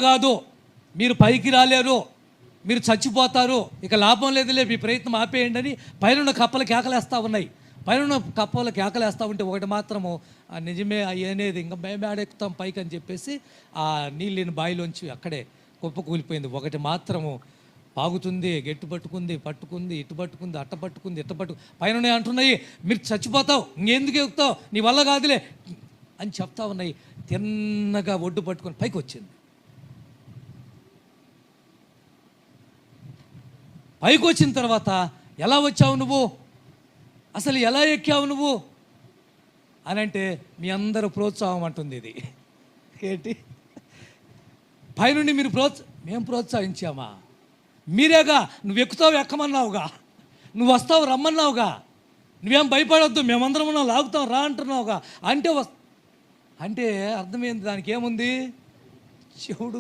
కాదు, మీరు పైకి రాలేరు, మీరు చచ్చిపోతారు, ఇక లాభం లేదులే, మీ ప్రయత్నం ఆపేయండి అని పైన కప్పలు కేకలేస్తూ ఉన్నాయి. పైన కప్పలు కేకలేస్తూ ఉంటే ఒకటి మాత్రము నిజమే అనేది ఇంకా మేము ఆడెక్కుతాం పైకి అని చెప్పేసి ఆ నీళ్ళని బావిలోంచి అక్కడే కుప్ప కూలిపోయింది. ఒకటి మాత్రము పాగుతుంది, గట్టి పట్టుకుంది, ఇటు పట్టుకుంది, అట్ట పట్టుకుంది, ఇట్ట పైన అంటున్నాయి, మీరు చచ్చిపోతావు, ఇంకెందుకు ఎక్కుతావు, నీ వల్ల కాదులే అని చెప్తా ఉన్నాయి. తిన్నగా ఒడ్డు పట్టుకొని పైకి వచ్చింది. పైకి వచ్చిన తర్వాత ఎలా వచ్చావు నువ్వు, అసలు ఎలా ఎక్కావు నువ్వు అని అంటే మీ అందరూ ప్రోత్సాహం అంటుంది. ఇది ఏంటి, పైనుండి మీరు మేము ప్రోత్సహించామా? మీరేగా, నువ్వు ఎక్కుతావు ఎక్కమన్నావుగా, నువ్వు వస్తావు రమ్మన్నావుగా, నువ్వేం భయపడొద్దు, మేమందరం ఉన్నావు, లాగుతాం రా అంటున్నావుగా అంటే అర్థమైంది, దానికి ఏముంది, చెవుడు.